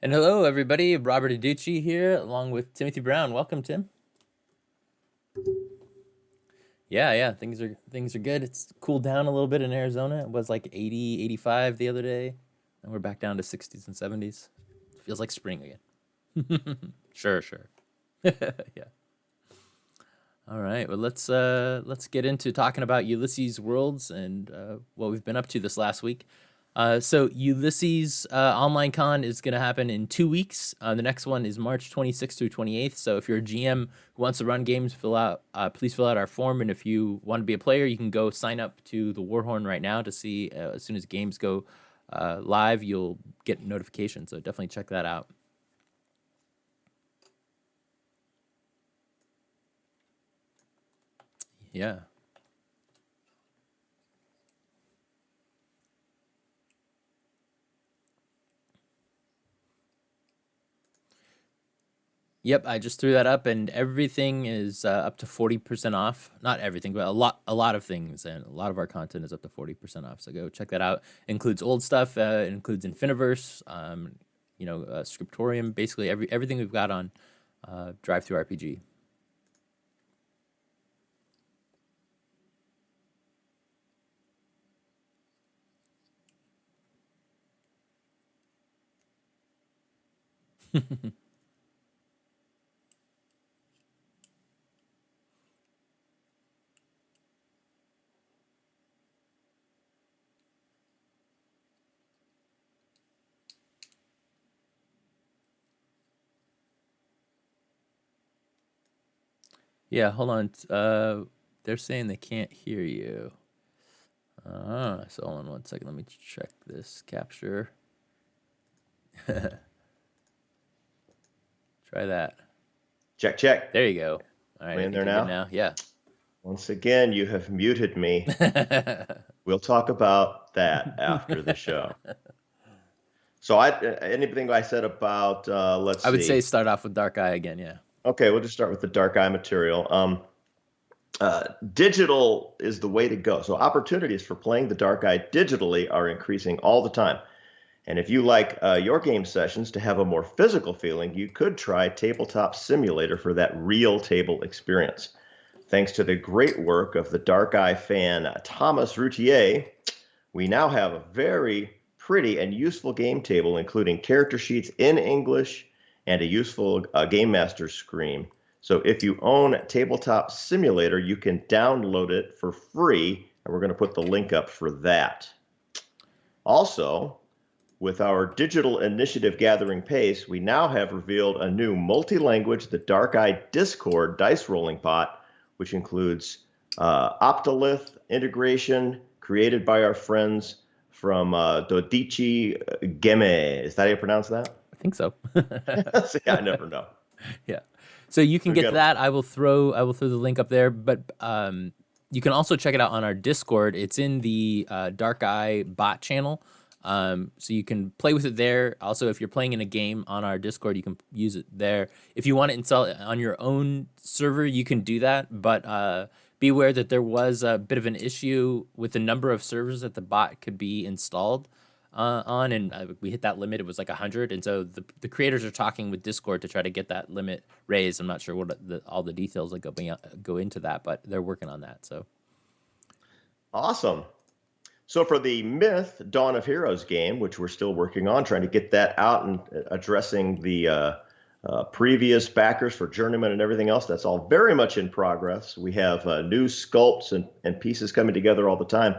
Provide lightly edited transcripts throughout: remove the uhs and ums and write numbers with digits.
And hello, everybody. Robert Adducci here, along with Timothy Brown. Welcome, Tim. Yeah. Things are good. It's cooled down a little bit in Arizona. It was like 80, 85 the other day, and we're back down to 60s and 70s. Feels like spring again. Sure. Yeah. All right. Well, let's get into talking about Ulysses Worlds and what we've been up to this last week. So Ulysses Online Con is going to happen in 2 weeks. The next one is March 26th through 28th. So if you're a GM who wants to run games, please fill out our form. And if you want to be a player, you can go sign up to the Warhorn right now to see as soon as games go live, you'll get notifications. So definitely check that out. Yeah. Yep, I just threw that up, and everything is up to 40% off. Not everything, but a lot of things, and a lot of our content is up to 40% off. So go check that out. It includes old stuff. It includes Infiniverse, Scriptorium, basically everything we've got on Drive Through RPG. Yeah, hold on. They're saying they can't hear you. So hold on 1 second. Let me check this capture. Try that. Check. There you go. All right, We I in think there you're good now? now. Yeah. Once again, you have muted me. We'll talk about that after the show. So anything I said about let's I would say see. start off with Dark Eye again. Yeah. Okay, we'll just start with the dark eye material. Digital is the way to go. So opportunities for playing the dark eye digitally are increasing all the time. And if you like your game sessions to have a more physical feeling, you could try Tabletop Simulator for that real table experience. Thanks to the great work of the Dark Eye fan Thomas Routier, we now have a very pretty and useful game table, including character sheets in English and a useful Game Master screen. So if you own Tabletop Simulator, you can download it for free, and we're going to put the link up for that. Also, with our digital initiative gathering pace, we now have revealed a new multi-language, the Dark Eye Discord dice rolling bot, which includes Optolith integration created by our friends from Dodici Geme. Is that how you pronounce that? I think so. See, I never know. Yeah. So you can We get got that. I will throw the link up there, but you can also check it out on our Discord. It's in the Dark Eye bot channel. So you can play with it there. Also, if you're playing in a game on our Discord, you can use it there. If you want to install it on your own server, you can do that. But be aware that there was a bit of an issue with the number of servers that the bot could be installed on, and we hit that limit. It was like 100, and so the creators are talking with Discord to try to get that limit raised. I'm not sure what all the details that go into that, but they're working on that. So awesome. So for the Myth Dawn of Heroes game, which we're still working on, trying to get that out and addressing the previous backers for Journeyman and everything else, that's all very much in progress. We have new sculpts and pieces coming together all the time.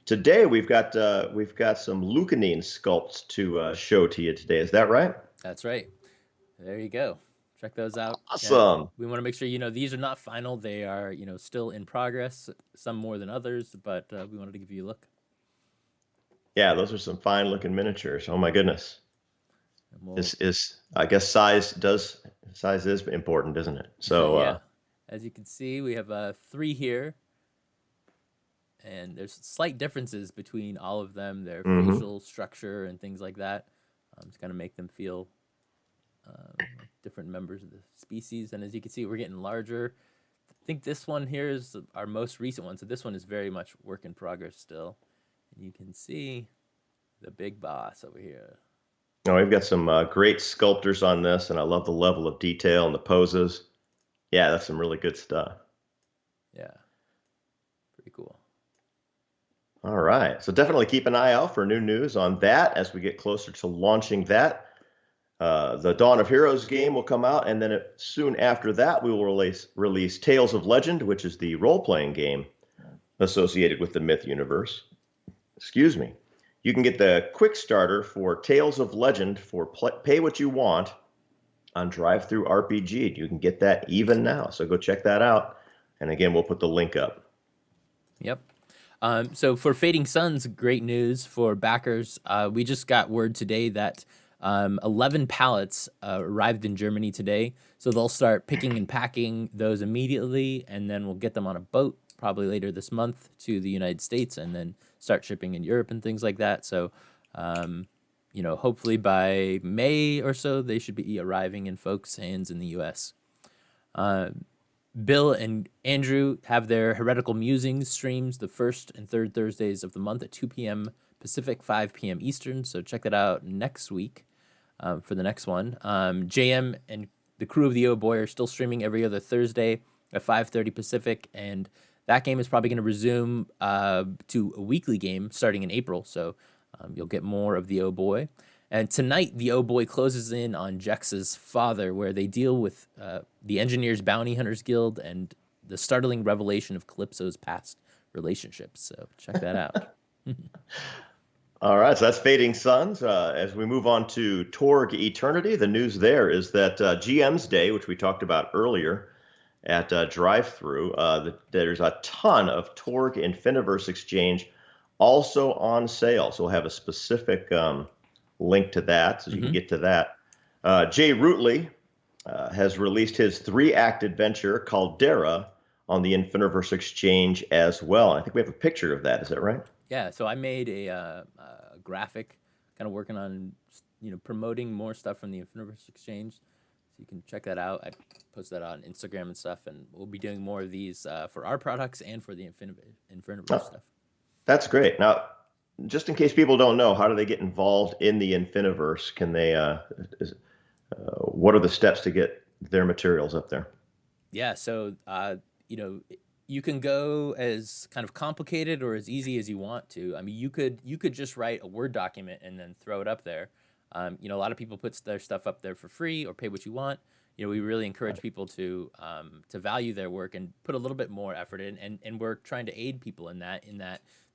Today we've got some Lucanine sculpts to show to you today. Is that right? that's right. There you go. Check those out. And Awesome. we want to make sure these are not final. They are still in progress. Some more than others, but we wanted to give you a look. Yeah, those are some fine looking miniatures. Oh my goodness. And we'll, This is, I guess size is important, isn't it? So yeah, as you can see, we have 3 here, and there's slight differences between all of them. Their mhm. facial structure and things like that. To kind of make them feel like different members of the species. And as you can see, we're getting larger. I think this one here is our most recent one. So this one is very much work in progress still. And you can see the big boss over here. Oh, we've got some great sculptors on this, and I love the level of detail and the poses. Yeah, that's some really good stuff. Yeah, pretty cool. All right. So definitely keep an eye out for new news on that as we get closer to launching that. The Dawn of Heroes game will come out, and then soon after that, we will release Tales of Legend, which is the role-playing game associated with the Myth universe. Excuse me. You can get the quick starter for Tales of Legend for pay what you want on Drive-Thru RPG. You can get that even now, so go check that out. And again, we'll put the link up. Yep. So for Fading Suns, great news for backers. We just got word today that 11 pallets arrived in Germany today. So they'll start picking and packing those immediately, and then we'll get them on a boat probably later this month to the United States, and then start shipping in Europe and things like that. So, hopefully by May or so, they should be arriving in folks' hands in the U.S. Bill and Andrew have their Heretical Musings streams the first and third Thursdays of the month at 2 p.m. Pacific, 5 p.m. Eastern. So check that out next week for the next one. JM and the crew of the Oh Boy are still streaming every other Thursday at 5:30 Pacific, and that game is probably going to resume to a weekly game starting in April. So you'll get more of the Oh Boy. And tonight, the Oh Boy closes in on Jex's father, where they deal with the Engineers Bounty Hunters Guild and the startling revelation of Calypso's past relationships. So check that out. All right, so that's Fading Suns. As we move on to Torg Eternity, the news there is that GM's Day, which we talked about earlier at Drive-Thru, there's a ton of Torg Infiniverse Exchange also on sale. So we'll have a specific link to that so you can get to that. Jay Rutley has released his 3-act adventure Caldera on the Infiniverse Exchange as well. I think we have a picture of that. Is that right? Yeah, so I made a graphic, kind of working on promoting more stuff from the Infiniverse Exchange. So you can check that out. I post that on Instagram and stuff, and we'll be doing more of these for our products and for the Infiniverse stuff. That's great. Now, just in case people don't know, how do they get involved in the Infiniverse? Can they? What are the steps to get their materials up there? Yeah, so you can go as kind of complicated or as easy as you want to. I mean, you could just write a Word document and then throw it up there. A lot of people put their stuff up there for free or pay what you want. We really encourage people to value their work and put a little bit more effort in, and we're trying to aid people in that.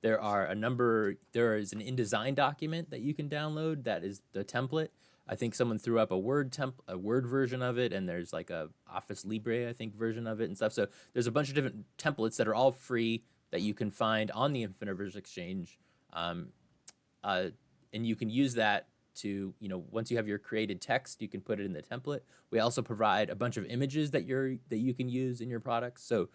There is an InDesign document that you can download that is the template. I think someone threw up a Word version of it, and there's like a Office Libre, I think, version of it and stuff. So there's a bunch of different templates that are all free that you can find on the Infiniverse Exchange, and you can use that to, once you have your created text, you can put it in the template. We also provide a bunch of images that you can use in your products. So,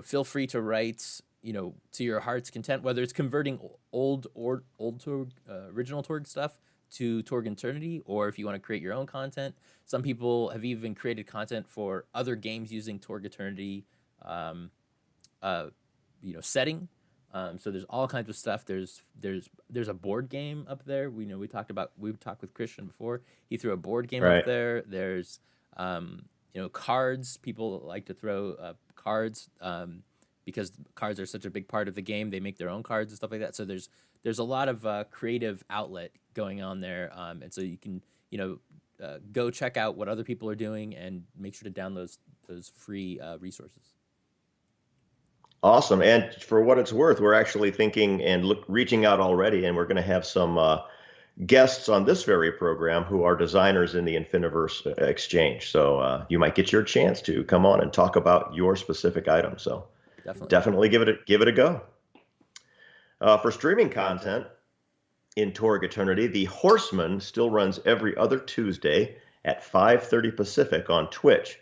feel free to write, to your heart's content, whether it's converting old Torg, original Torg stuff to Torg Eternity, or if you want to create your own content. Some people have even created content for other games using Torg Eternity, setting. So there's all kinds of stuff. There's a board game up there. We talked with Christian before. He threw a board game up there. There's cards. People like to throw cards because cards are such a big part of the game. They make their own cards and stuff like that. So there's a lot of creative outlet going on there, and so you can go check out what other people are doing and make sure to download those free resources. Awesome. And for what it's worth, we're actually thinking and reaching out already, and we're going to have some guests on this very program who are designers in the Infiniverse Exchange. So you might get your chance to come on and talk about your specific item. So definitely give it a go. For streaming content in Torg Eternity, The Horseman still runs every other Tuesday at 5:30 Pacific on Twitch.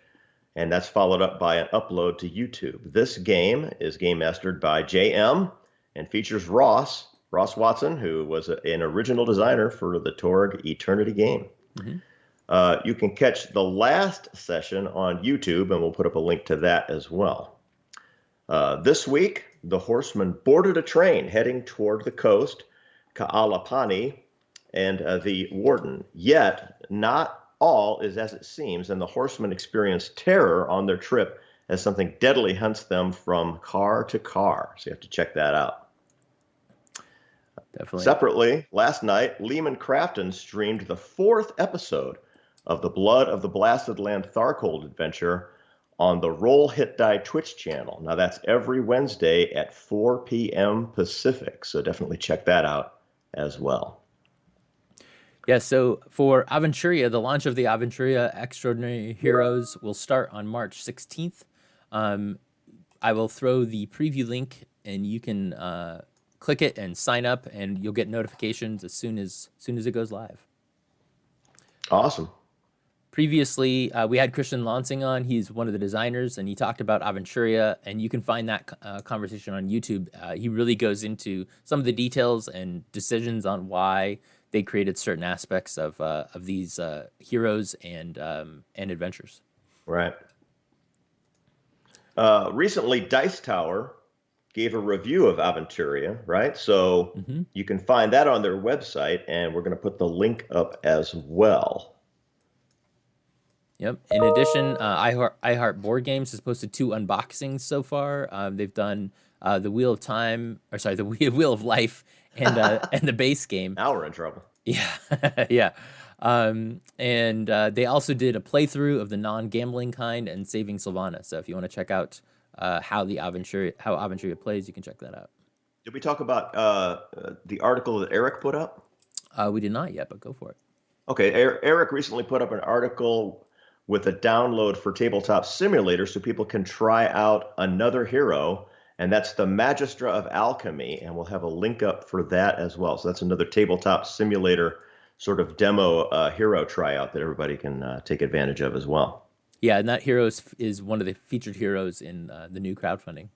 And that's followed up by an upload to YouTube. This game is game mastered by JM and features Ross Watson, who was an original designer for the Torg Eternity game. Mm-hmm. You can catch the last session on YouTube, and we'll put up a link to that as well. This week, the Horseman boarded a train heading toward the coast, Ka'alapani, and the warden. Yet, not all is as it seems, and the horsemen experience terror on their trip as something deadly hunts them from car to car. So you have to check that out. Definitely. Separately, last night, Lehman Crafton streamed the 4th episode of the Blood of the Blasted Land Tharcold adventure on the Roll Hit Die Twitch channel. Now, that's every Wednesday at 4 p.m. Pacific, so definitely check that out as well. Yeah, so for Aventuria, the launch of the Aventuria Extraordinary Heroes will start on March 16th. I will throw the preview link, and you can click it and sign up, and you'll get notifications as soon as it goes live. Awesome. Previously, we had Christian Lansing on. He's one of the designers, and he talked about Aventuria, and you can find that conversation on YouTube. He really goes into some of the details and decisions on why they created certain aspects of these heroes and adventures. Right. Recently, Dice Tower gave a review of Aventuria, right? So you can find that on their website, and we're going to put the link up as well. Yep. In addition, iHeart Board Games has posted 2 unboxings so far. They've done the Wheel of Life and the base game. Now we're in trouble. Yeah, yeah. And they also did a playthrough of the non-gambling kind and Saving Sylvana. So if you want to check out how Aventuria plays, you can check that out. Did we talk about the article that Eric put up? We did not yet, but go for it. Okay, Eric recently put up an article with a download for Tabletop Simulator so people can try out another hero, and that's the Magistra of Alchemy, and we'll have a link up for that as well. So that's another Tabletop Simulator sort of demo hero tryout that everybody can take advantage of as well. Yeah, and that hero is one of the featured heroes in the new crowdfunding.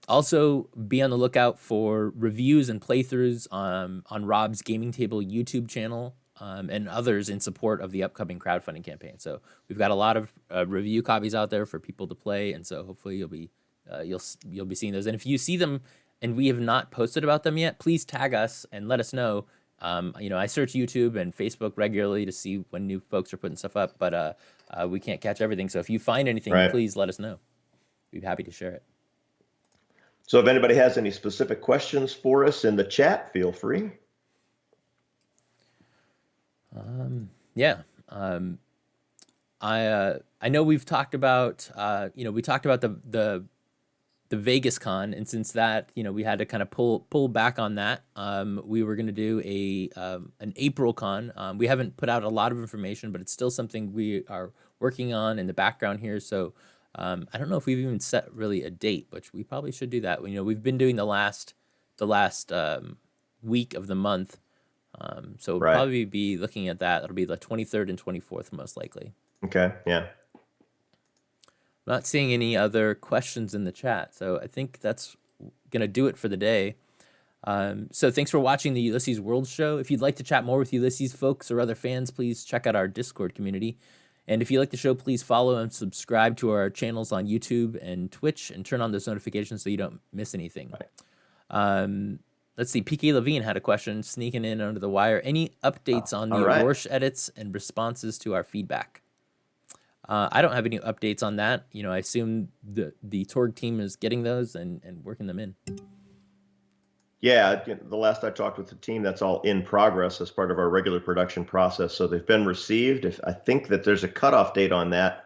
Also, be on the lookout for reviews and playthroughs on Rob's Gaming Table YouTube channel and others in support of the upcoming crowdfunding campaign. So we've got a lot of review copies out there for people to play, and so hopefully you'll be seeing those. And if you see them and we have not posted about them yet, please tag us and let us know. I search YouTube and Facebook regularly to see when new folks are putting stuff up, but we can't catch everything. So if you find anything, please let us know. We'd be happy to share it. So if anybody has any specific questions for us in the chat, feel free. I know we've talked about the Vegas Con, and since that, we had to kind of pull back on that. We were going to do an April Con. We haven't put out a lot of information, but it's still something we are working on in the background here. So I don't know if we've even set really a date, but we probably should do that. We've been doing the last week of the month. So we'll probably be looking at that. It'll be the 23rd and 24th, most likely. Okay, yeah. I'm not seeing any other questions in the chat, so I think that's going to do it for the day. So thanks for watching the Ulysses World Show. If you'd like to chat more with Ulysses folks or other fans, please check out our Discord community. And if you like the show, please follow and subscribe to our channels on YouTube and Twitch and turn on those notifications so you don't miss anything. Let's see. PK Levine had a question sneaking in under the wire. Any updates on the Rorsch edits and responses to our feedback? I don't have any updates on that. I assume the Torg team is getting those and working them in. Yeah, the last I talked with the team, that's all in progress as part of our regular production process. So they've been received. I think that there's a cutoff date on that.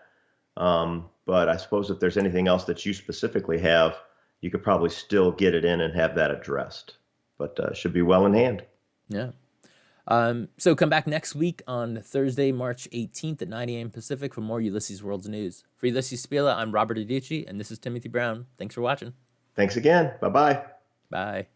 But I suppose if there's anything else that you specifically have, you could probably still get it in and have that addressed. But should be well in hand. Yeah. So come back next week on Thursday, March 18th at 9 a.m. Pacific for more Ulysses Worlds news. For Ulysses Spila, I'm Robert Adducci, and this is Timothy Brown. Thanks for watching. Thanks again. Bye-bye. Bye.